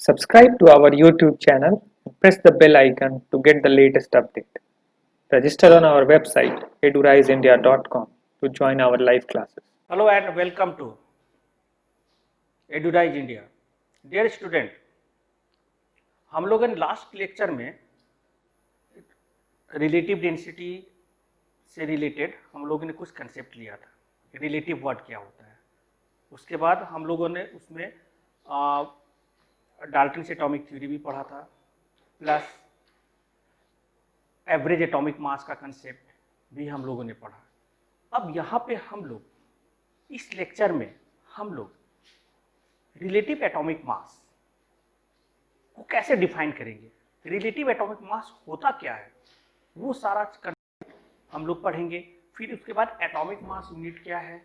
Subscribe to our YouTube channel and press the bell icon to get the latest update. Register on our website eduriseindia.com to join our live classes. Hello and welcome to Edurise India. Dear student, हम लोगों ने last lecture में relative density से related हम लोगों ने कुछ concept लिया था. रिलेटिव वर्ड क्या होता है, उसके बाद हम लोगों ने उसमें डाल्टन्स एटॉमिक थ्योरी भी पढ़ा था, प्लस एवरेज एटॉमिक मास का कंसेप्ट भी हम लोगों ने पढ़ा. अब यहाँ पे हम लोग इस लेक्चर में हम लोग रिलेटिव एटॉमिक मास को कैसे डिफाइन करेंगे, रिलेटिव एटॉमिक मास होता क्या है, वो सारा कंसेप्ट हम लोग पढ़ेंगे. फिर उसके बाद एटॉमिक मास यूनिट क्या है,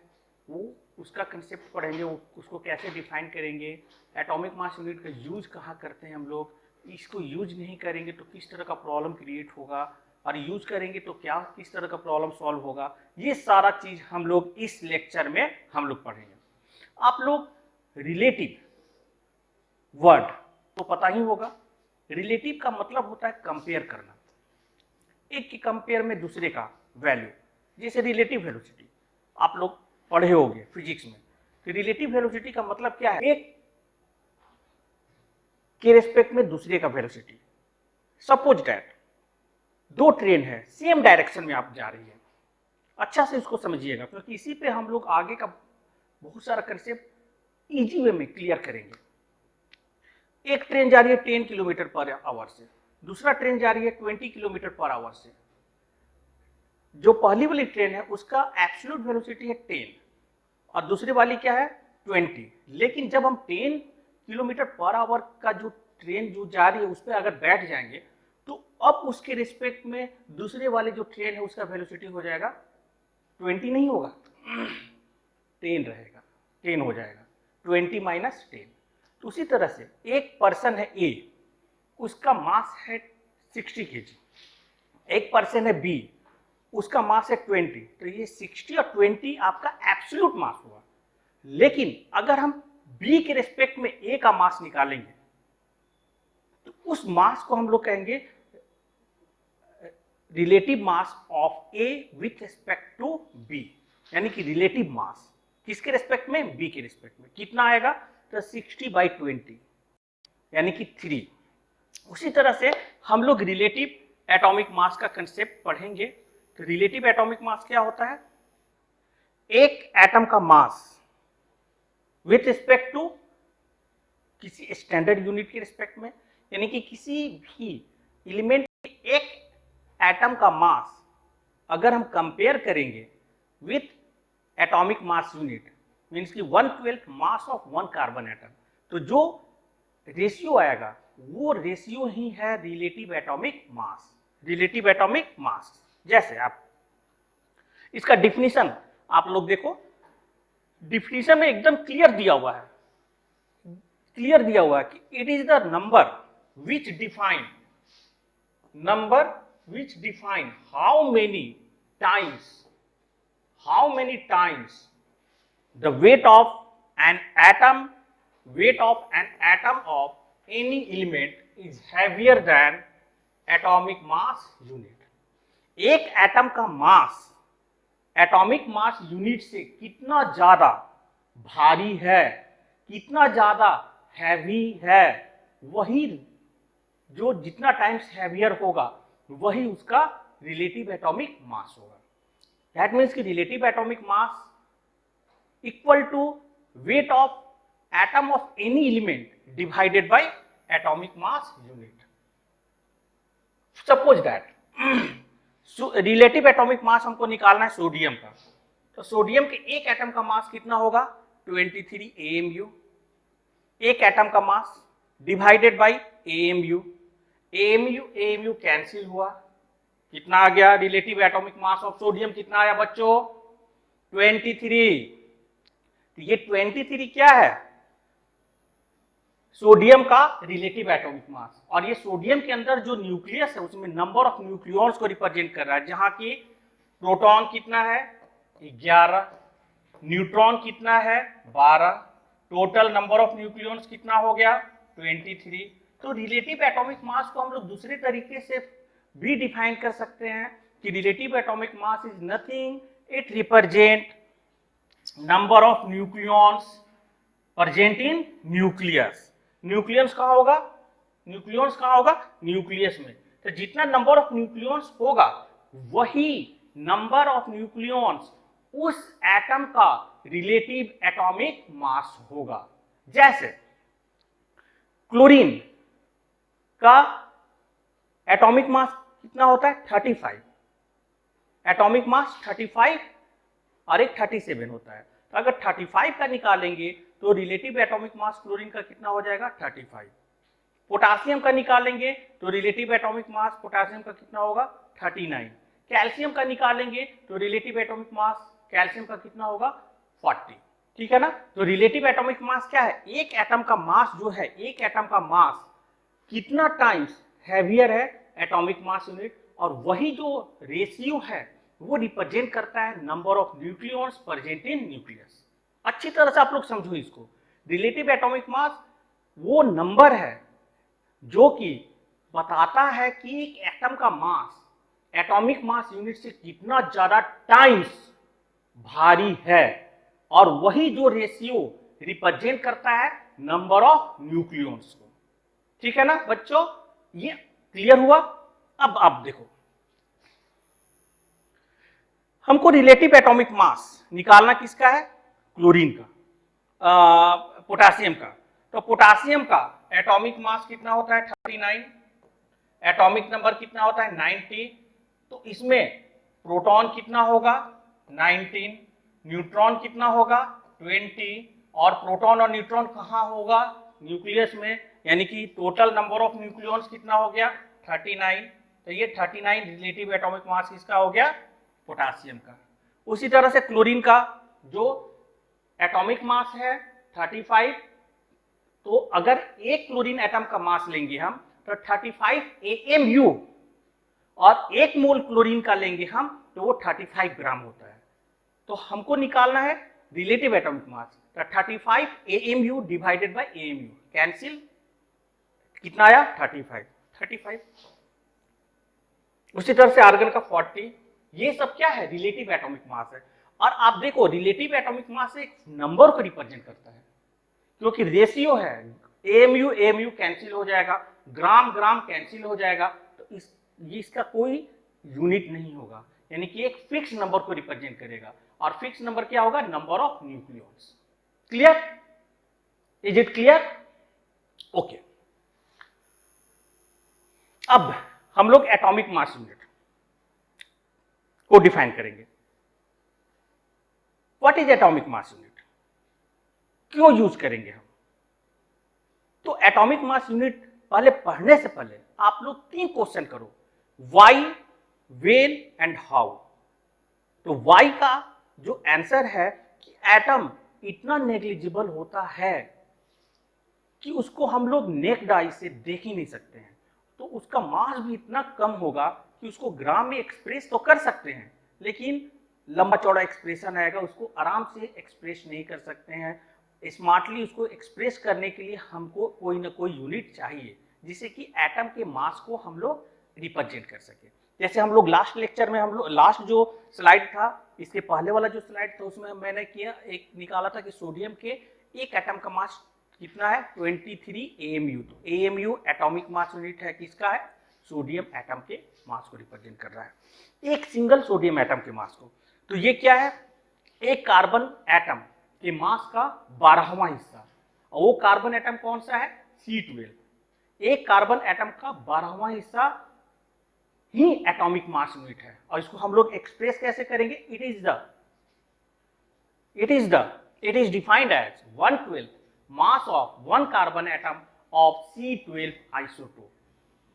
वो उसका कंसेप्ट पढ़ेंगे, वो उसको कैसे डिफाइन करेंगे. एटॉमिक मास यूनिट का यूज कहाँ करते हैं हम लोग, इसको यूज नहीं करेंगे तो किस तरह का प्रॉब्लम क्रिएट होगा, और यूज करेंगे तो क्या किस तरह का प्रॉब्लम सॉल्व होगा. ये सारा चीज हम लोग इस लेक्चर में हम लोग पढ़ेंगे. आप लोग रिलेटिव वर्ड तो पता ही होगा. रिलेटिव का मतलब होता है कंपेयर करना, एक के कंपेयर में दूसरे का वैल्यू. जैसे रिलेटिव वेलोसिटी आप लोग पढ़े होंगे फिजिक्स में. तो रिलेटिव वेलोसिटी का मतलब क्या है, एक के रिस्पेक्ट में दूसरे का वेलोसिटी. सपोज दैट दो ट्रेन है, सेम डायरेक्शन में आप जा रही है. अच्छा से इसको समझिएगा, क्योंकि इसी पे हम लोग आगे का बहुत सारा कंसेप्ट इजी वे में क्लियर करेंगे. एक ट्रेन जा रही है 10 किलोमीटर पर आवर से, दूसरा ट्रेन जा रही है 20 किलोमीटर पर आवर से. जो पहली वाली ट्रेन है उसका एब्सोल्यूट वेलोसिटी है 10 और दूसरी वाली क्या है 20. लेकिन जब हम 10 किलोमीटर पर आवर का जो ट्रेन जो जा रही है उस पर अगर बैठ जाएंगे तो अब उसके रिस्पेक्ट में दूसरे वाले जो ट्रेन है उसका वेलोसिटी हो जाएगा 20 नहीं होगा, 10 रहेगा, 10 हो जाएगा, 20 माइनस 10. तो उसी तरह से एक पर्सन है ए, उसका मास है 60 kg. एक पर्सन है बी, उसका मास है 20. तो ये 60 और 20 आपका एब्सोल्यूट मास हुआ. लेकिन अगर हम बी के रिस्पेक्ट में ए का मास निकालेंगे तो उस मास को हम लोग कहेंगे relative mass of A with respect to B. यानी कि रिलेटिव मास किसके रिस्पेक्ट में, बी के रिस्पेक्ट में. कितना आएगा, तो 60/20 यानी कि 3. उसी तरह से हम लोग रिलेटिव एटॉमिक मास का कंसेप्ट पढ़ेंगे. तो रिलेटिव एटॉमिक मास क्या होता है, एक एटम का मास विथ रिस्पेक्ट टू किसी स्टैंडर्ड यूनिट के रिस्पेक्ट में. यानी कि किसी भी एलिमेंट एक एटम का मास अगर हम कंपेयर करेंगे with atomic mass unit, means कि 1/12 mass of one carbon atom, तो जो रेशियो आएगा वो रेशियो ही है relative atomic mass. Relative atomic mass जैसे आप इसका डिफिनीशन आप लोग देखो, डिफिनीशन में एकदम क्लियर दिया हुआ है, क्लियर दिया हुआ है कि it is the number which define, number which define how many times the weight of an atom of any element is heavier than atomic mass unit. एक एटम का मास एटॉमिक मास यूनिट से कितना ज्यादा भारी है, कितना ज्यादा heavy है, वही जो जितना टाइम्स हैवियर होगा वही उसका रिलेटिव एटॉमिक मास होगा. दैट मीन्स कि relative atomic mass equal to weight of atom of any element divided by atomic mass unit. Suppose that relative atomic mass हमको निकालना है सोडियम का. तो सोडियम के एक एटम का मास कितना होगा 23 AMU. एक एटम का mass divided by AMU. AMU cancel हुआ, कितना आ गया, relative atomic mass of sodium कितना आया बच्चों 23. तो ये 23 क्या है, सोडियम का रिलेटिव एटॉमिक मास. और ये सोडियम के अंदर जो न्यूक्लियस है उसमें नंबर ऑफ न्यूक्लियॉन्स को रिप्रेजेंट कर रहा है, जहां की प्रोटॉन कितना है 11, न्यूट्रॉन कितना है 12, टोटल नंबर ऑफ न्यूक्लियॉन्स कितना हो गया 23। तो रिलेटिव एटॉमिक मास को हम लोग दूसरे तरीके से भी डिफाइन कर सकते हैं कि relative atomic mass is nothing, it represent number of nucleons present in nucleus. Nucleus कहाँ होगा? न्यूक्लियॉन्स कहाँ होगा? न्यूक्लियस में। तो जितना नंबर ऑफ न्यूक्लियॉन्स होगा वही नंबर ऑफ न्यूक्लियॉन्स उस एटम का रिलेटिव एटॉमिक मास होगा। जैसे क्लोरीन का एटॉमिक मास कितना होता है? 35। एटॉमिक मास 35 और एक 37 होता है। तो अगर 35 का निकालेंगे तो रिलेटिव एटॉमिक मास क्लोरीन का कितना हो जाएगा? 35। पोटासियम का निकालेंगे तो रिलेटिव एटॉमिक मास पोटासियम का कितना होगा? 39। कैल्शियम का निकालेंगे तो रिलेटिव एटॉमिक मास कैल्शियम का कितना होगा? 40। ठीक है ना? तो रिलेटिव एटॉमिक मास क्या है? एक एटम का मास जो है, एक एटम का मास कितना टाइम्स हैवियर है एटॉमिक मास यूनिट, और वही जो रेशियो है वो रिप्रेजेंट करता है number of nucleons present in nucleus. अच्छी तरह से आप लोग समझो इसको। रिलेटिव एटॉमिक मास वो नंबर है जो कि बताता है कि एक एटम का मास एटॉमिक मास यूनिट से कितना ज्यादा टाइम्स भारी है, और वही जो रेशियो रिप्रेजेंट करता है नंबर ऑफ न्यूक्लियॉन्स को। ठीक है ना बच्चों? ये क्लियर हुआ? अब आप देखो, हमको रिलेटिव एटॉमिक मास निकालना किसका है? क्लोरीन का, पोटासियम का। तो पोटासियम का एटॉमिक मास कितना होता है? 39। एटॉमिक नंबर कितना होता है? 90। तो इसमें प्रोटॉन कितना होगा? 19। न्यूट्रॉन कितना होगा? 20। और प्रोटॉन और न्यूट्रॉन कहाँ होगा? न्यूक्लियस में। यानी कि टोटल नंबर ऑफ न्यूक्लियॉन्स कितना हो गया? 39। तो ये 39 रिलेटिव एटॉमिक मास किसका हो गया? पोटासियम का। उसी तरह से क्लोरीन का जो एटॉमिक मास है 35। तो अगर एक क्लोरीन एटम का मास लेंगे हम तो 35 AMU, और एक मोल क्लोरीन का लेंगे हम तो वो 35 ग्राम होता है। तो हमको निकालना है रिलेटिव एटॉमिक मास। तो 35 AMU divided by AMU, cancel, कितना आया? 35। उसी तरह से आर्गन का 40। ये सब क्या है? रिलेटिव एटॉमिक मास है। और आप देखो रिलेटिव एटॉमिक मास एक नंबर को रिप्रेजेंट करता है, क्योंकि रेशियो है। AMU AMU कैंसिल हो जाएगा, ग्राम ग्राम कैंसिल हो जाएगा, तो इसका कोई यूनिट नहीं होगा, यानी कि एक फिक्स नंबर को रिप्रेजेंट करेगा। और फिक्स नंबर क्या होगा? Number of nucleons. Clear? Is it clear? Okay. अब हम लोग एटॉमिक मास यूनिट को डिफाइन करेंगे। What is atomic mass unit? क्यों यूज करेंगे हम? तो एटॉमिक मास यूनिट पहले पढ़ने से पहले आप लोग 3 क्वेश्चन करो, व्हाई, वेन एंड हाउ। तो व्हाई का जो आंसर है कि एटम इतना नेग्लिजिबल होता है कि उसको हम लोग नेक्ड आई से देख ही नहीं सकते हैं। तो उसका मास भी इतना कम होगा कि उसको ग्राम में एक्सप्रेस तो कर सकते हैं, लेकिन लंबा चौड़ा एक्सप्रेशन आएगा, उसको आराम से एक्सप्रेस नहीं कर सकते हैं। स्मार्टली उसको एक्सप्रेस करने के लिए हमको कोई ना कोई यूनिट चाहिए जिससे कि एटम के मास को हम लोग रिप्रेजेंट कर सके। जैसे हम लोग लास्ट लेक्चर में, हम लोग लास्ट जो स्लाइड था, इसके पहले वाला जो स्लाइड था, उसमें मैंने किया एक निकाला था कि सोडियम के एक एटम का मास कितना है? 23 AMU। तो AMU एटॉमिक मास यूनिट है किसका है? सोडियम एटम के मास को रिप्रेजेंट कर रहा है, एक सिंगल सोडियम एटम के मास को। तो ये क्या है? एक कार्बन एटम के मास का 12वां हिस्सा, और वो कार्बन एटम कौन सा है? C12। एक कार्बन एटम का 12वां हिस्सा ही एटॉमिक मास यूनिट है, और इसको हम लोग एक्सप्रेस कैसे करेंगे? It is defined as 1/12 mass of one carbon atom of C12 isotope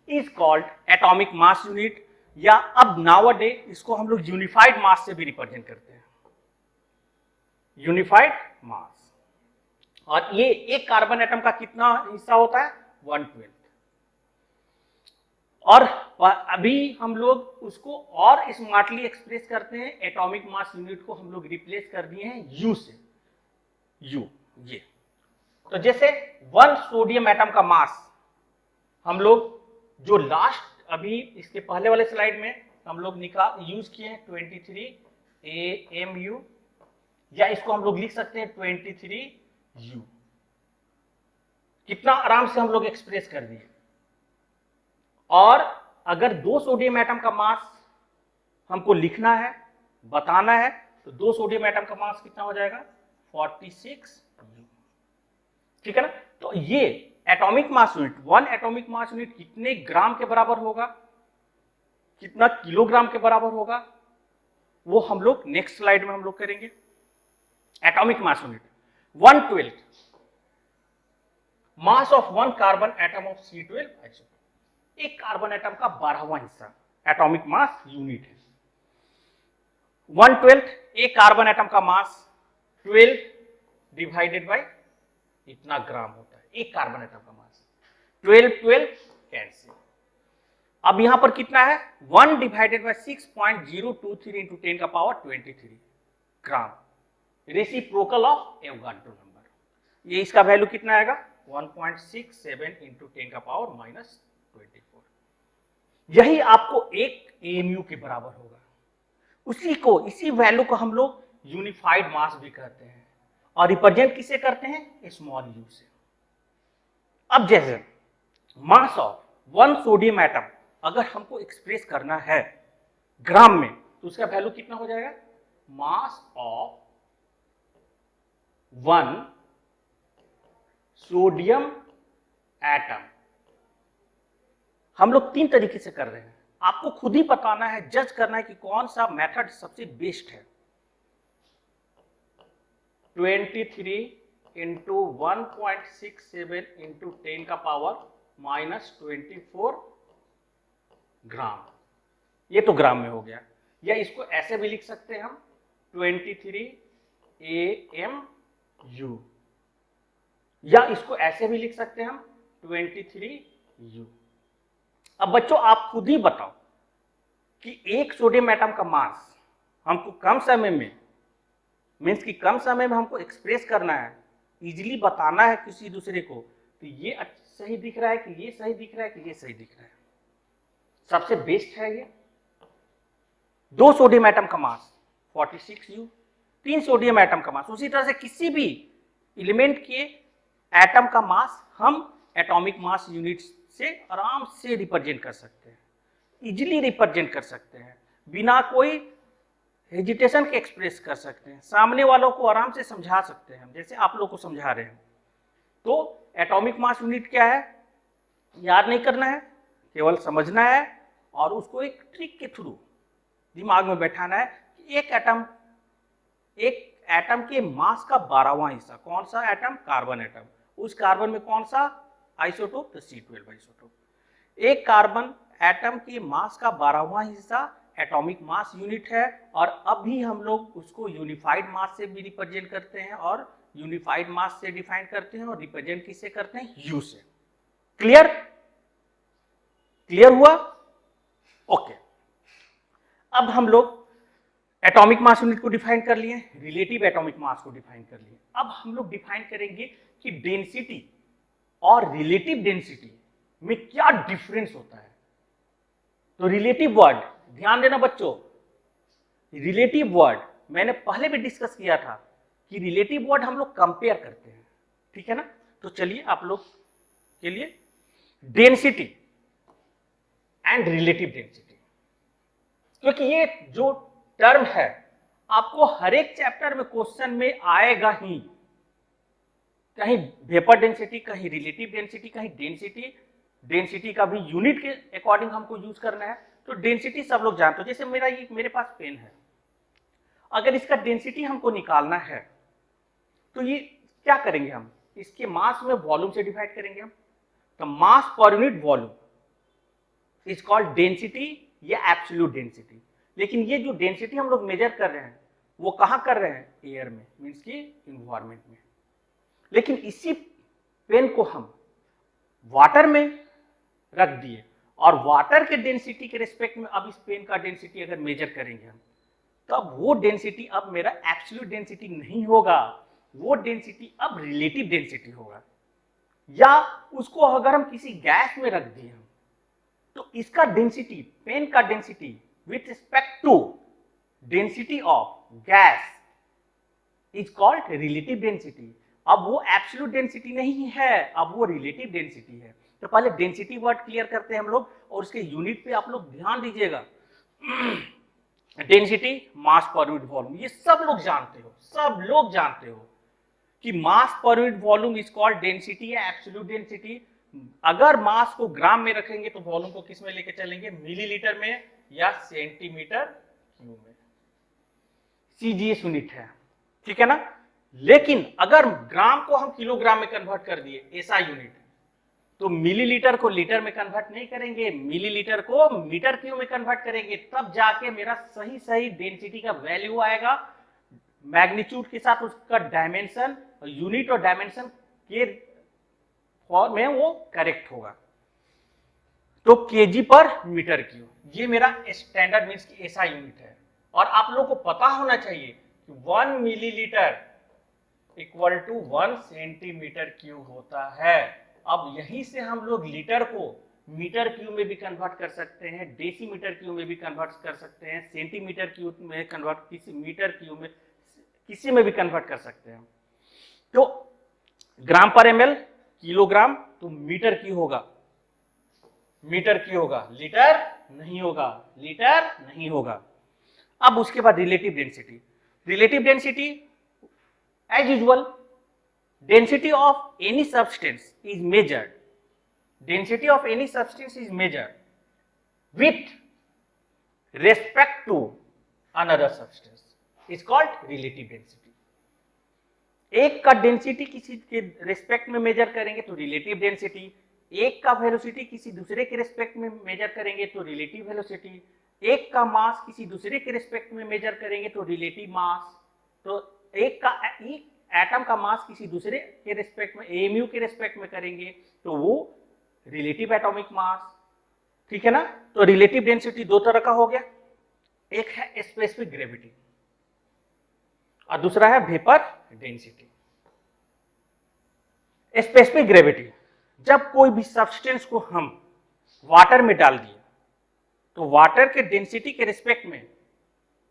is called atomic mass unit, या अब नाउअडे इसको हम लोग यूनिफाइड मास से भी रिप्रेजेंट करते हैं, यूनिफाइड मास। और ये एक कार्बन एटम का कितना हिस्सा होता है? 1/12। और अभी हम लोग उसको और स्मार्टली एक्सप्रेस करते हैं, एटॉमिक मास यूनिट को हम लोग रिप्लेस कर दिए हैं U से, U ये। तो जैसे 1 सोडियम एटम का मास हम लोग जो लास्ट अभी इसके पहले वाले स्लाइड में हम लोग यूज किए हैं 23 AMU, या इसको हम लोग लिख सकते हैं 23U। कितना आराम से हम लोग एक्सप्रेस कर दिए। और अगर 2 सोडियम एटम का मास हमको लिखना है, बताना है, तो 2 सोडियम एटम का मास कितना हो जाएगा 46U। ठीक है ना। तो ये atomic mass unit, 1 atomic mass unit कितने ग्राम के बराबर होगा, कितना किलोग्राम के बराबर होगा, वो हम लोग नेक्स्ट स्लाइड में हम लोग करेंगे। Atomic mass unit 1/12 mass of 1 carbon atom of C12 isotope. एक कार्बन एटम का 12वां हिस्सा एटॉमिक मास यूनिट है। 1/12 एक कार्बन एटम का मास 12 डिवाइडेड बाय इतना ग्राम होता है। एक कार्बन एटम का मास 12 कैंसिल। अब यहां पर कितना है 1 डिवाइडेड बाय 6.023 इंटू 10 का power 23 gram, reciprocal of Avogadro number. ये इसका वैल्यू कितना आएगा 1.67 इंटू 10 का पावर -24। यही आपको एक AMU के बराबर होगा। इसी वैल्यू को हम लोग यूनिफाइड मास भी कहते हैं, और रिप्रेजेंट किसे करते हैं स्मॉल u से। अब जैसे मास ऑफ 1 सोडियम एटम अगर हमको एक्सप्रेस करना है ग्राम में, तो उसका वैल्यू कितना हो जाएगा मास ऑफ 1 सोडियम एटम। हम लोग 3 तरीके से कर रहे हैं, आपको खुद ही बताना है, जज करना है कि कौन सा मेथड सबसे बेस्ट है। 23 इंटू 1.67 इंटू 10 का पावर -24 ग्राम, ये तो ग्राम में हो गया। या इसको ऐसे भी लिख सकते हैं हम 23 AMU, या इसको ऐसे भी लिख सकते हैं हम 23U। अब बच्चों आप खुद ही बताओ कि एक सोडियम एटम का मास हमको कम समय में, मीन्स कि कम समय में हमको एक्सप्रेस करना है, इजीली बताना है किसी दूसरे को, तो ये सही दिख रहा है कि ये सही दिख रहा है कि ये सही दिख रहा है, सबसे बेस्ट है ये। 2 सोडियम एटम का मास 46U, 3 सोडियम एटम का मास। उसी तरह से किसी भी एलिमेंट के एटम का मास हम एटॉमिक मास यूनिट से आराम से रिप्रेजेंट कर सकते हैं, इजीली रिप्रेजेंट कर सकते हैं, बिना कोई हेजिटेशन के एक्सप्रेस कर सकते हैं, सामने वालों को आराम से समझा सकते हैं, जैसे आप लोग को समझा रहे हैं। तो एटॉमिक मास यूनिट क्या है याद नहीं करना है, केवल समझना है, और उसको एक ट्रिक के थ्रू दिमाग में बैठाना है कि एक एटम के मास का 12वां हिस्सा कौन सा एटम, कार्बन एटम, उस कार्बन में कौन सा आइसोटोप, तो C12 आइसोटोप। एक कार्बन एटम के मास का 12वां हिस्सा एटॉमिक मास यूनिट है, और अभी हम लोग उसको यूनिफाइड मास से भी रिप्रेजेंट करते हैं, और यूनिफाइड मास से डिफाइन करते हैं, और रिप्रेजेंट किससे करते हैं U से। क्लियर हुआ? ओके। अब हम लोग एटॉमिक मास यूनिट को डिफाइन कर लिए, रिलेटिव एटॉमिक मास को डिफाइन कर लिए। अब हम लोग डिफाइन करेंगे कि डेंसिटी और रिलेटिव डेंसिटी में क्या डिफरेंस होता है। तो रिलेटिव वर्ड ध्यान देना बच्चों, रिलेटिव वर्ड मैंने पहले भी डिस्कस किया था कि रिलेटिव वर्ड हम लोग कंपेयर करते हैं, ठीक है ना। तो चलिए आप लोग के लिए डेंसिटी एंड रिलेटिव डेंसिटी, क्योंकि ये जो टर्म है आपको हर एक चैप्टर में क्वेश्चन में आएगा ही, कहीं वेपर डेंसिटी, कहीं रिलेटिव डेंसिटी, कहीं डेंसिटी का भी यूनिट के अकॉर्डिंग हमको यूज करना है। तो डेंसिटी सब लोग जानते हो, जैसे मेरे पास पेन है, अगर इसका डेंसिटी हमको निकालना है तो ये क्या करेंगे हम, इसके मास में वॉल्यूम से डिवाइड करेंगे हम। तो mass per unit volume is called density या एब्सोल्यूट डेंसिटी। लेकिन ये जो डेंसिटी हम लोग मेजर कर रहे हैं वो कहां कर रहे हैं, एयर में, मीन्स की इन्वायरमेंट में। लेकिन इसी पेन को हम वाटर में रख दिए, और वाटर के डेंसिटी के रिस्पेक्ट में अब इस पेन का डेंसिटी अगर मेजर करेंगे हम, तो अब वो डेंसिटी अब मेरा एब्सोल्यूट डेंसिटी नहीं होगा, वो डेंसिटी अब रिलेटिव डेंसिटी होगा। या उसको अगर हम किसी गैस में रख दिए हम, तो इसका डेंसिटी, पेन का density with respect to density of gas is called relative density. अब वो एब्सोल्यूट डेंसिटी नहीं है, अब वो रिलेटिव डेंसिटी है। तो पहले डेंसिटी वर्ड क्लियर करते हैं हम लोग, और उसके यूनिट पे आप लोग ध्यान दीजिएगा। डेंसिटी, मास पर यूनिट वॉल्यूम, ये सब लोग जानते हो, सब लोग जानते हो कि mass per unit volume is called density या एब्सोल्यूट डेंसिटी। अगर मास को ग्राम में रखेंगे तो वॉल्यूम को किस में लेके चलेंगे, मिलीलीटर में या सेंटीमीटर क्यूब में। सीजीएस यूनिट है, ठीक है ना। लेकिन अगर ग्राम को हम किलोग्राम में कन्वर्ट कर दिए, ऐसा यूनिट, तो मिलीलीटर को लीटर में कन्वर्ट नहीं करेंगे, मिलीलीटर को मीटर क्यूब में कन्वर्ट करेंगे, तब जाके मेरा सही सही डेंसिटी का वैल्यू आएगा। मैग्नीट्यूड के साथ उसका डायमेंशन, यूनिट और डायमेंशन के फॉर्म में वो करेक्ट होगा। तो केजी पर मीटर क्यूब, ये मेरा स्टैंडर्ड मींस की ऐसा यूनिट है। और आप लोगों को पता होना चाहिए कि 1 millilitre equal to 1 centimetre cube होता है। अब यहीं से हम लोग लीटर को मीटर क्यूब में भी कन्वर्ट कर सकते हैं, डेसीमीटर क्यूब में भी कन्वर्ट कर सकते हैं, सेंटीमीटर क्यूब में कन्वर्ट, किसी मीटर क्यूब में, किसी में भी कन्वर्ट कर सकते हैं। तो ग्राम पर एमएल, किलोग्राम, तो मीटर क्यूब होगा, मीटर क्यूब होगा, लीटर नहीं होगा, लीटर नहीं होगा। अब उसके बाद relative density. Relative density as usual, density of any substance is measured, density of any substance is measured with respect to another substance is called relative density। एक का डेंसिटी किसी के रेस्पेक्ट में मेजर करेंगे तो रिलेटिव डेंसिटी, एक का velocity किसी दूसरे के रेस्पेक्ट में मेजर करेंगे तो रिलेटिव वेलोसिटी, एक का मास किसी दूसरे के रेस्पेक्ट में मेजर करेंगे तो रिलेटिव मास, तो एक एटम का मास किसी दूसरे के रेस्पेक्ट में, एएमयू के रेस्पेक्ट में करेंगे तो वो रिलेटिव एटॉमिक मास, ठीक है ना। तो रिलेटिव डेंसिटी दो तरह का हो गया, एक है स्पेसिफिक ग्रेविटी और दूसरा है वेपर डेंसिटी। स्पेसिफिक ग्रेविटी, जब कोई भी सब्सटेंस को हम वाटर में डाल दिए तो वाटर के डेंसिटी के रिस्पेक्ट में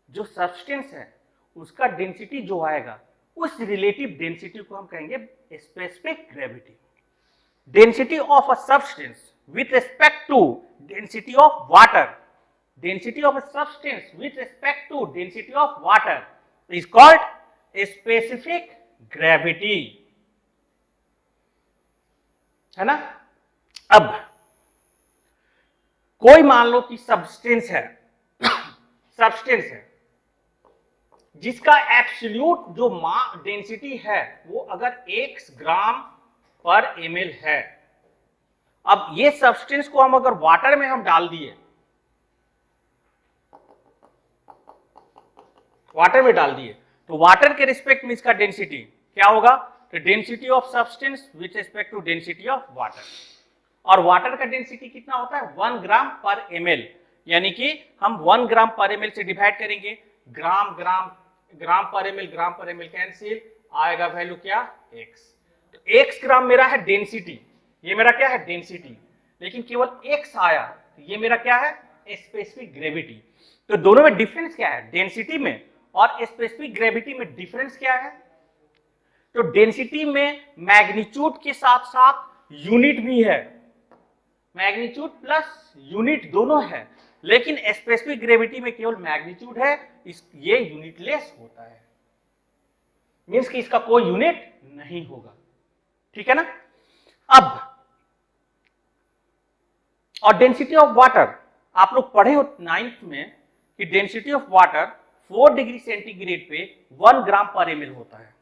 जो सब्सटेंस है उसका डेंसिटी जो आएगा, उस रिलेटिव डेंसिटी को हम कहेंगे specific gravity. Density of a substance with respect to density of water, density of a substance with respect to density of water is called specific gravity, है ना। अब कोई मान लो कि सब्सटेंस है, सब्सटेंस है जिसका एब्सोल्यूट जो डेंसिटी है वो अगर 1 ग्राम पर ml है। अब ये सब्सटेंस को हम अगर वाटर में हम डाल दिए, वाटर में डाल दिए तो वाटर के रिस्पेक्ट में इसका डेंसिटी क्या होगा, तो density of substance with respect to density of water. और वाटर का डेंसिटी कितना होता है, 1 ग्राम पर ml, यानी कि हम 1 ग्राम पर ml से डिवाइड करेंगे, ग्राम ग्राम ग्राम पर ml कैंसिल, आएगा वैल्यू क्या, x। तो x ग्राम मेरा है डेंसिटी, ये मेरा क्या है डेंसिटी, लेकिन केवल x आया तो ये मेरा क्या है स्पेसिफिक ग्रेविटी। तो दोनों में डिफरेंस क्या है, डेंसिटी में और स्पेसिफिक ग्रेविटी में डिफरेंस क्या है। तो डेंसिटी में मैग्नीट्यूड के साथ साथ यूनिट भी है, मैग्नीट्यूड प्लस यूनिट दोनों है, लेकिन स्पेसिफिक ग्रेविटी में केवल मैग्नीट्यूड है, ये यूनिटलेस होता है, मींस कि इसका कोई यूनिट नहीं होगा, ठीक है ना। अब और डेंसिटी ऑफ वाटर, आप लोग पढ़े हो 9th में कि density of water 4 degree centigrade पे 1 ग्राम पर ml होता है,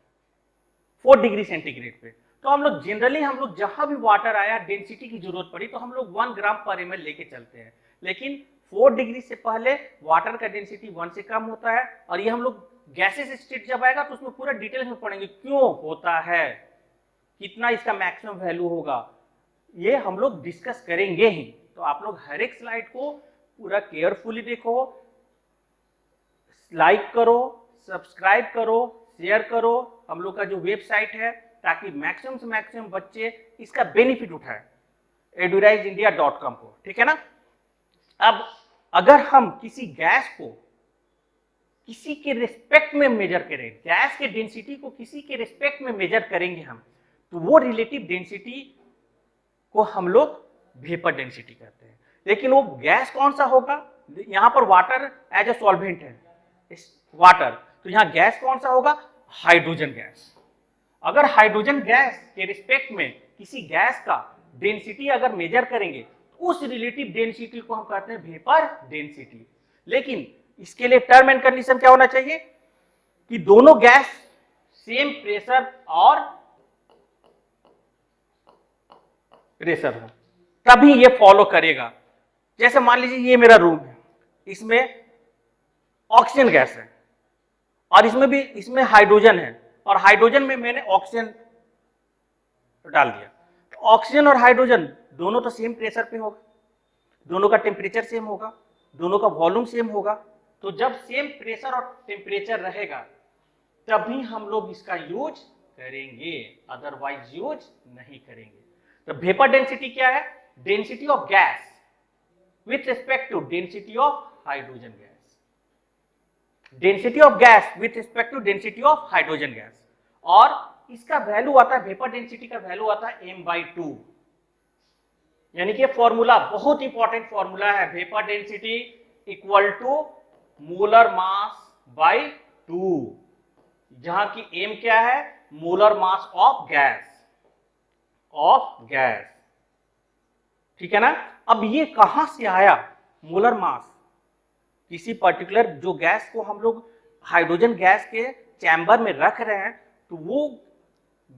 4 डिग्री सेंटीग्रेड पे। तो हम लोग जनरली हम लोग जहां भी वाटर आया डेंसिटी की जरूरत पड़ी तो हम लोग 1 ग्राम पर ml लेके चलते हैं, लेकिन 4 डिग्री से पहले वाटर का डेंसिटी 1 से कम होता है। और ये हम लोग गैसेस स्टेट जब आएगा तो उसमें पूरा डिटेल्स में पढ़ेंगे क्यों होता है, कितना इसका मैक्सिमम वैल्यू होगा, ये हम लोग डिस्कस करेंगे ही। तो आप लोग हर एक स्लाइड को पूरा केयरफुली देखो, लाइक करो, सब्सक्राइब करो, शेयर करो हम लोग का जो वेबसाइट है, ताकि मैक्सिमम से मैक्सिमम बच्चे इसका बेनिफिट उठाए, eduraisindia.com को, ठीक है ना। अब अगर हम किसी गैस को किसी के रिस्पेक्ट में मेजर करें, गैस के डेंसिटी को किसी के रिस्पेक्ट में मेजर करेंगे हम, तो वो रिलेटिव डेंसिटी को हम लोग वेपर डेंसिटी कहते हैं। लेकिन वो गैस कौन सा होगा, यहाँ पर वाटर एज ए सॉल्वेंट है, वाटर, तो यहाँ गैस कौन सा होगा, हाइड्रोजन गैस। अगर हाइड्रोजन गैस के रिस्पेक्ट में किसी गैस का डेंसिटी अगर मेजर करेंगे, उस रिलेटिव डेंसिटी को हम कहते हैं वेपर डेंसिटी। लेकिन इसके लिए टर्म एंड कंडीशन क्या होना चाहिए कि दोनों गैस सेम प्रेशर और प्रेशर हो, तभी ये फॉलो करेगा। जैसे मान लीजिए ये मेरा रूम है, इसमें ऑक्सीजन गैस है और इसमें हाइड्रोजन है, और हाइड्रोजन में मैंने ऑक्सीजन डाल दिया। तो ऑक्सीजन और हाइड्रोजन दोनों तो सेम प्रेशर पे होगा, दोनों का टेम्परेचर सेम होगा, दोनों का वॉल्यूम सेम होगा। तो जब सेम प्रेशर और टेम्परेचर रहेगा तभी हम लोग इसका यूज करेंगे, अदरवाइज यूज नहीं करेंगे। तो वेपर डेंसिटी क्या है, density of gas with respect to density of hydrogen gas, density of gas with respect to density of hydrogen gas. और इसका वैल्यू आता है, वेपर डेंसिटी का वैल्यू आता है m/2, यानी कि फॉर्मूला बहुत इंपॉर्टेंट फॉर्मूला है, vapour density equal to molar mass by 2, जहां की m क्या है, मोलर मास ऑफ गैस, ठीक है ना। अब ये कहां से आया मोलर मास, किसी पर्टिकुलर जो गैस को हम लोग हाइड्रोजन गैस के चैम्बर में रख रहे हैं, तो वो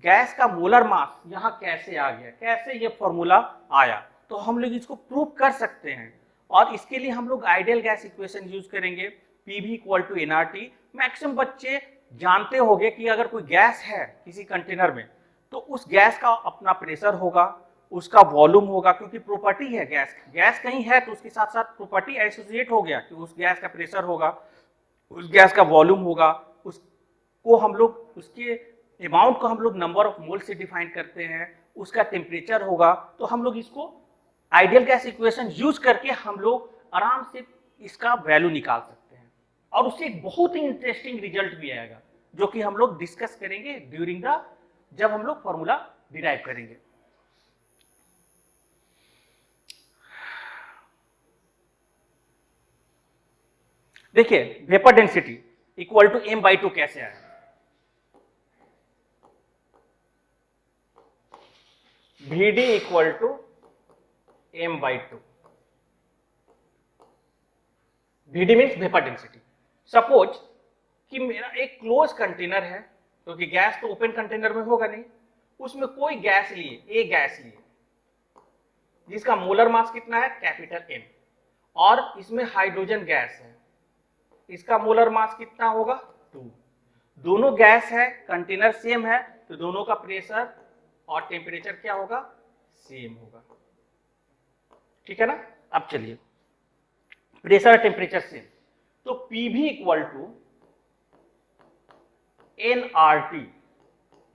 गैस का मोलर मास यहाँ कैसे आ गया, कैसे ये फॉर्मूला आया, तो हम लोग इसको प्रूव कर सकते हैं। और इसके लिए हम लोग आइडियल गैस इक्वेशन यूज करेंगे, PV = nRT। मैक्सिमम बच्चे जानते होंगे कि अगर कोई गैस है किसी कंटेनर में, तो उस गैस का अपना प्रेशर होगा, उसका वॉल्यूम होगा, क्योंकि प्रॉपर्टी है गैस कहीं है तो उसके साथ साथ प्रॉपर्टी एसोसिएट हो गया कि उस गैस का प्रेशर होगा, उस गैस का वॉल्यूम होगा, उसको हम लोग उसके अमाउंट को हम लोग नंबर ऑफ मोल से डिफाइन करते हैं, उसका टेम्परेचर होगा। तो हम लोग इसको आइडियल गैस इक्वेशन यूज करके हम लोग आराम से इसका वैल्यू निकाल सकते हैं, और उससे एक बहुत ही इंटरेस्टिंग रिजल्ट भी आएगा, जो कि हम लोग डिस्कस करेंगे ड्यूरिंग द, जब हम लोग फॉर्मूला डिराइव करेंगे। देखिए vapour density equal to m/2 कैसे आया, VD = m/2, VD means vapour density. Suppose कि मेरा एक क्लोज कंटेनर है, क्योंकि गैस तो ओपन कंटेनर में होगा नहीं, उसमें कोई गैस लिए, एक गैस लिए, जिसका मोलर मास कितना है, कैपिटल M, और इसमें हाइड्रोजन गैस है, इसका मोलर मास कितना होगा, 2। दोनों गैस है, कंटेनर सेम है, तो दोनों का प्रेशर और टेम्परेचर क्या होगा, सेम होगा, ठीक है ना। अब चलिए प्रेशर और टेम्परेचर सेम, तो PV = nRT,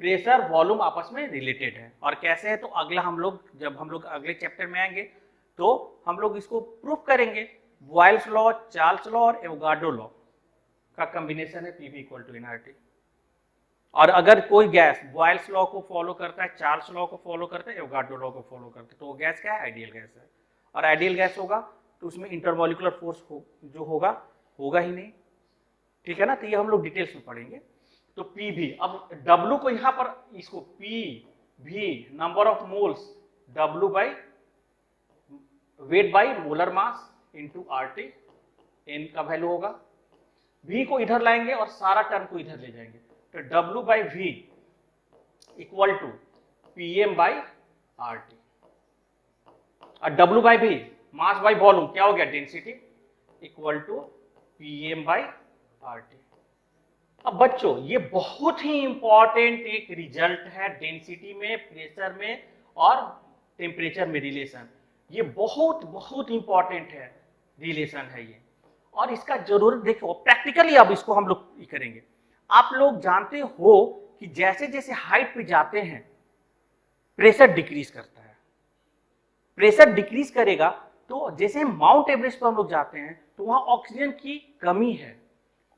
प्रेशर वॉल्यूम आपस में रिलेटेड है। और कैसे है, तो अगला जब हम लोग अगले चैप्टर में आएंगे तो हम लोग इसको प्रूफ करेंगे। बॉयल्स लॉ, चार्ल्स लॉ और एवोगाड्रो लॉ का कॉम्बिनेशन है PV = nRT। और अगर कोई गैस बॉयल्स लॉ को फॉलो करता है, चार्ल्स लॉ को फॉलो करता है, एवोगाड्रो लॉ को फॉलो करता है, तो वो गैस क्या है, आइडियल गैस है। और आइडियल गैस होगा तो उसमें इंटरमॉलिक्यूलर फोर्स जो होगा ही नहीं, ठीक है ना। तो ये हम लोग डिटेल्स में पढ़ेंगे। तो PV, अब W को यहाँ पर इसको PV number of moles, W by weight by molar mass into RT, N का वैल्यू होगा। V को इधर लाएंगे और सारा टर्म को इधर ले जाएंगे, तो W/V = PM/RT, और W/V मास बाई वॉल्यूम क्या हो गया, डेंसिटी, = PM/RT। अब बच्चों ये बहुत ही इंपॉर्टेंट एक रिजल्ट है, डेंसिटी में, प्रेशर में और टेम्परेचर में रिलेशन, ये बहुत बहुत इंपॉर्टेंट है, रिलेशन है ये। और इसका जरूर देखो प्रैक्टिकली, अब इसको हम लोग करेंगे। आप लोग जानते हो कि जैसे जैसे हाइट पे जाते हैं प्रेशर डिक्रीज करता है। प्रेशर डिक्रीज करेगा तो जैसे माउंट एवरेस्ट पर हम लोग जाते हैं तो वहां ऑक्सीजन की कमी है,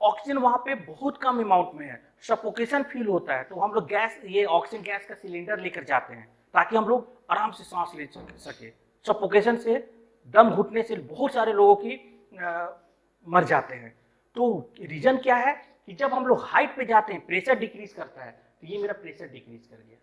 ऑक्सीजन वहां पे बहुत कम अमाउंट में है, सफोकेशन फील होता है। तो हम लोग गैस, ये ऑक्सीजन गैस का सिलेंडर लेकर जाते हैं ताकि हम लोग आराम से सांस ले सके। सफोकेशन से, दम घुटने से बहुत सारे लोगों की मर जाते हैं। तो रीजन क्या है कि जब हम लोग हाइट पे जाते हैं प्रेशर डिक्रीज करता है। तो ये मेरा प्रेशर डिक्रीज कर गया,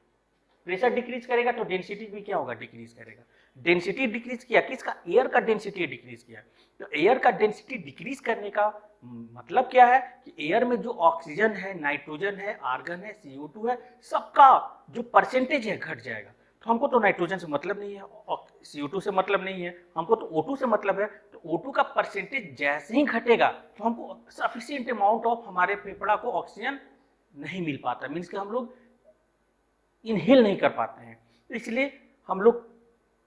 प्रेशर डिक्रीज करेगा तो डेंसिटी भी क्या होगा, डिक्रीज करेगा। डेंसिटी डिक्रीज किया, किसका, एयर का डेंसिटी डिक्रीज किया। तो एयर का डेंसिटी डिक्रीज करने का मतलब क्या है कि एयर में जो ऑक्सीजन है, नाइट्रोजन है, आर्गन है, CO2 है, सबका जो परसेंटेज है घट जाएगा। तो हमको तो नाइट्रोजन से मतलब नहीं है, CO2 से मतलब नहीं है, हमको तो O2 से मतलब है। तो O2 का परसेंटेज जैसे ही घटेगा तो हमको सफिशिएंट अमाउंट ऑफ हमारे फेफड़ा को ऑक्सीजन नहीं मिल पाता, मीन्स कि हम लोग इनहेल नहीं कर पाते हैं। तो इसलिए हम लोग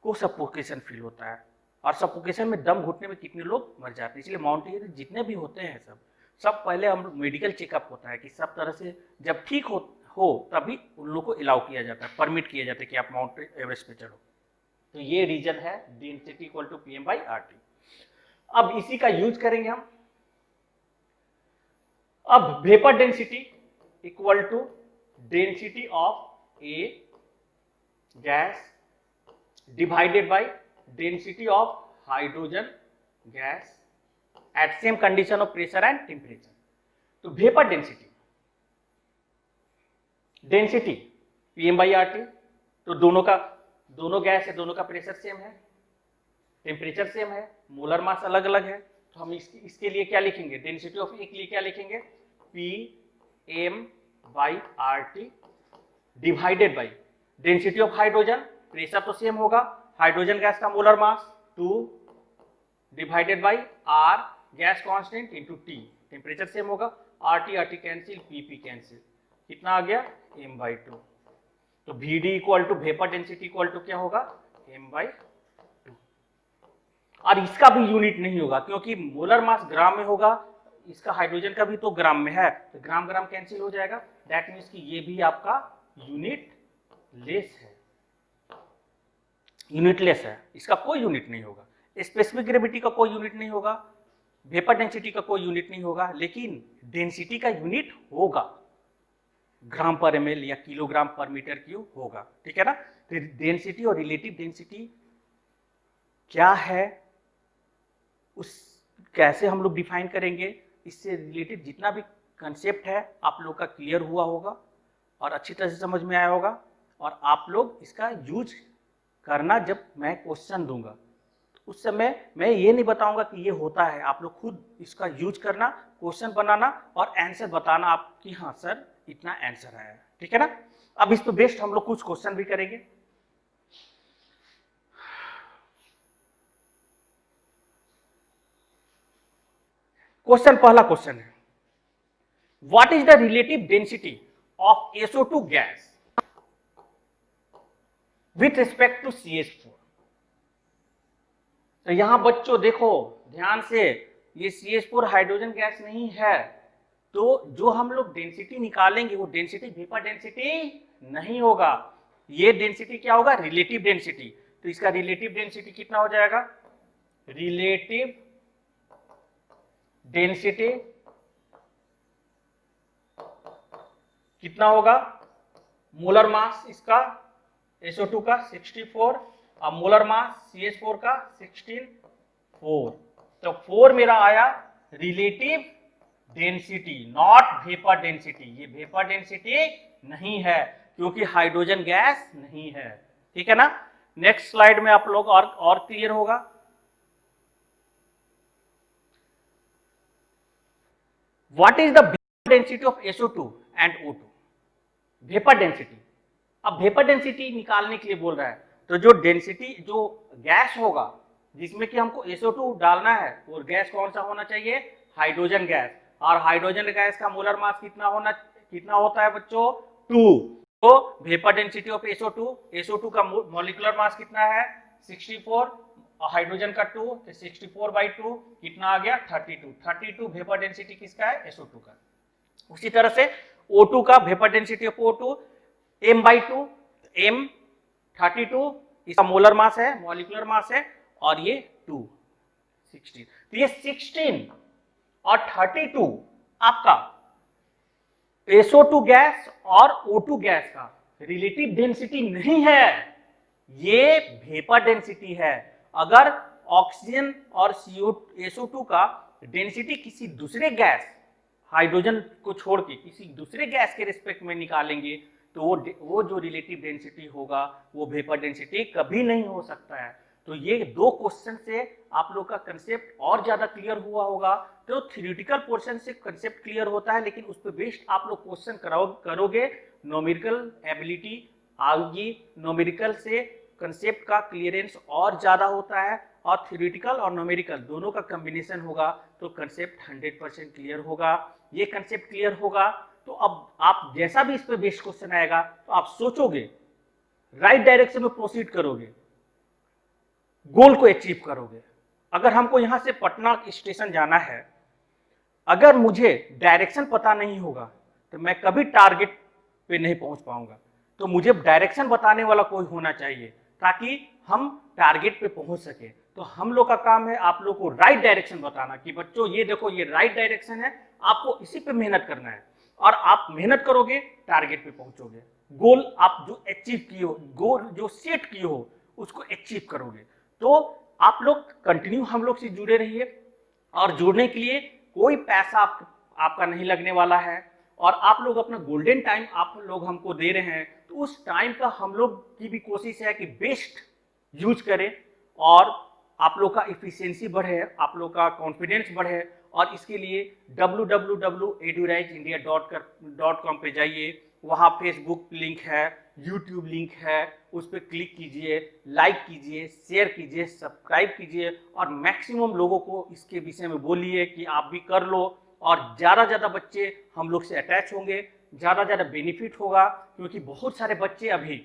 को सफोकेशन फील होता है, और सफोकेशन में दम घुटने में कितने लोग मर जाते हैं। इसलिए माउंटेनियर जितने भी होते हैं सब पहले हम मेडिकल चेकअप होता है कि सब तरह से जब ठीक हो तभी उन लोग को अलाउ किया जाता है, परमिट किया जाता है कि आप माउंट एवरेस्ट पे चढ़ो। तो ये रीजन है डेंसिटी इक्वल टू PM/RT। अब इसी का यूज करेंगे हम। अब vapour density equal to density of A gas divided by density of hydrogen gas at same condition of pressure and temperature। तो वेपर डेंसिटी PM/RT, तो दोनों गैस है, दोनों का प्रेशर सेम है, टेम्परेचर सेम है, मोलर मास अलग अलग है। तो हम इसके लिए क्या लिखेंगे, डेंसिटी ऑफ ए के लिए क्या लिखेंगे, PM/RT divided by density of hydrogen, pressure तो सेम होगा, हाइड्रोजन गैस का molar mass 2 divided by R gas constant into T, temperature same होगा, RT कैंसिल, PP कैंसिल, कितना आ गया M/2। तो VD equal to vapour density equal to क्या होगा, M/2। और इसका भी यूनिट नहीं होगा क्योंकि मोलर मास ग्राम में होगा, इसका हाइड्रोजन का भी तो ग्राम में है, तो ग्राम ग्राम कैंसिल हो जाएगा। दैट मीन्स कि ये भी आपका यूनिट लेस है, यूनिटलेस है, इसका कोई यूनिट नहीं होगा। स्पेसिफिक ग्रेविटी का कोई यूनिट नहीं होगा, वेपर डेंसिटी का कोई यूनिट नहीं होगा, लेकिन डेंसिटी का यूनिट होगा, ग्राम पर ml या किलोग्राम पर मीटर क्यूब होगा, ठीक है ना। तो डेंसिटी और रिलेटिव डेंसिटी क्या है, उस कैसे हम लोग डिफाइन करेंगे, इससे रिलेटेड जितना भी कंसेप्ट है आप लोग का क्लियर हुआ होगा और अच्छी तरह से समझ में आया होगा। और आप लोग इसका यूज करना, जब मैं क्वेश्चन दूंगा उस समय मैं ये नहीं बताऊंगा कि ये होता है, आप लोग खुद इसका यूज करना, क्वेश्चन बनाना और आंसर बताना आप कि हाँ सर इतना आंसर आया है, ठीक है ना। अब इस पे बेस्ड हम लोग कुछ क्वेश्चन भी करेंगे। पहला क्वेश्चन है, what is the relative density of SO2 gas with respect to CH4। तो यहां बच्चों देखो ध्यान से, ये CH4 हाइड्रोजन गैस नहीं है, तो जो हम लोग डेंसिटी निकालेंगे वो डेंसिटी वेपर डेंसिटी नहीं होगा, ये डेंसिटी क्या होगा, रिलेटिव डेंसिटी। तो इसका रिलेटिव डेंसिटी कितना हो जाएगा, रिलेटिव डेंसिटी कितना होगा, मोलर मास इसका SO2 का 64 और मोलर मास CH4 का 16 तो 4 मेरा आया relative density, not vapour density. ये वेपर डेंसिटी नहीं है क्योंकि हाइड्रोजन गैस नहीं है, ठीक है ना। नेक्स्ट स्लाइड में आप लोग और क्लियर होगा। What is the vapour density of SO2 and O2, vapour density. अब वेपर डेंसिटी निकालने के लिए बोल रहा है, तो जो डेंसिटी जो गैस होगा जिसमें कि हमको SO2 डालना है वो गैस कौन सा होना चाहिए, हाइड्रोजन गैस। और हाइड्रोजन गैस का मोलर मास कितना होता है बच्चों, 2। तो वेपर डेंसिटी ऑफ SO2 का मॉलिक्यूलर मास कितना है 64 और हाइड्रोजन का 2, तो 64/2 कितना आ गया 32 वेपर डेंसिटी किसका है, SO2 का। उसी तरह से O2 का vapour density of O2 m/2, m 32 इसका मोलर मास है, मॉलिक्यूलर मास है, और ये 2 16। तो ये 16 और 32 आपका SO2 गैस और O2 गैस का रिलेटिव डेंसिटी नहीं है, ये वेपर डेंसिटी है। अगर ऑक्सीजन और SO2 का डेंसिटी किसी दूसरे गैस, हाइड्रोजन को छोड़ के किसी दूसरे गैस के रिस्पेक्ट में निकालेंगे तो वो जो रिलेटिव डेंसिटी होगा वो वेपर डेंसिटी कभी नहीं हो सकता है। तो ये दो क्वेश्चन से आप लोग का कंसेप्ट और ज्यादा क्लियर हुआ होगा। तो थ्योरेटिकल पोर्शन से कंसेप्ट क्लियर होता है, लेकिन उस पर बेस्ड आप लोग क्वेश्चन करोगे, न्यूमेरिकल एबिलिटी आएगी, न्यूमेरिकल से कंसेप्ट का क्लियरेंस और ज्यादा होता है, और थ्योरेटिकल और न्यूमेरिकल दोनों का कॉम्बिनेशन होगा तो कंसेप्ट 100% क्लियर होगा। ये कंसेप्ट क्लियर होगा तो अब आप जैसा भी इस पे बेस्ड क्वेश्चन आएगा तो आप सोचोगे, राइट डायरेक्शन में प्रोसीड करोगे, गोल को अचीव करोगे। अगर हमको यहां से पटना स्टेशन जाना है, अगर मुझे डायरेक्शन पता नहीं होगा तो मैं कभी टारगेट पे नहीं पहुंच पाऊंगा। तो मुझे डायरेक्शन बताने वाला कोई होना चाहिए ताकि हम टारगेट पे पहुंच सके। तो हम लोग का काम है आप लोग को राइट डायरेक्शन बताना कि बच्चों ये देखो ये राइट डायरेक्शन है, आपको इसी पे मेहनत करना है, और आप मेहनत करोगे टारगेट पे पहुंचोगे। गोल आप जो अचीव किए हो, गोल जो सेट किए हो उसको अचीव करोगे। तो आप लोग कंटिन्यू हम लोग से जुड़े रहिए, और जुड़ने के लिए कोई पैसा आपका नहीं लगने वाला है, और आप लोग अपना गोल्डन टाइम आप लोग हमको दे रहे हैं, तो उस टाइम का हम लोग की भी कोशिश है कि बेस्ट यूज करें और आप लोग का इफिशियंसी बढ़े, आप लोग का कॉन्फिडेंस बढ़े। और इसके लिए www.edurisindia.com पे जाइए, वहाँ फेसबुक लिंक है, यूट्यूब लिंक है, उस पर क्लिक कीजिए, लाइक कीजिए, शेयर कीजिए, सब्सक्राइब कीजिए, और मैक्सिमम लोगों को इसके विषय में बोलिए कि आप भी कर लो, और ज़्यादा बच्चे हम लोग से अटैच होंगे, ज़्यादा बेनिफिट होगा। क्योंकि बहुत सारे बच्चे अभी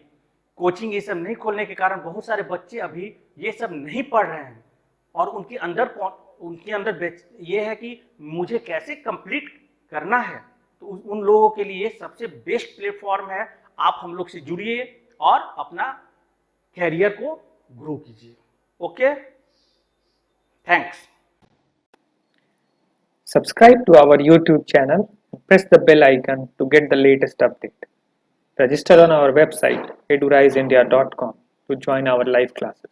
कोचिंग ये सब नहीं खोलने के कारण बहुत सारे बच्चे अभी ये सब नहीं पढ़ रहे हैं, और उनके अंदर ये है कि मुझे कैसे कंप्लीट करना है। तो उन लोगों के लिए सबसे बेस्ट प्लेटफॉर्म है, आप हम लोग से जुड़िए और अपना कैरियर को ग्रो कीजिए। Okay, thanks. Subscribe to our YouTube channel and press the bell icon to get the latest update. Register on our website edurisindia.com to join our live classes.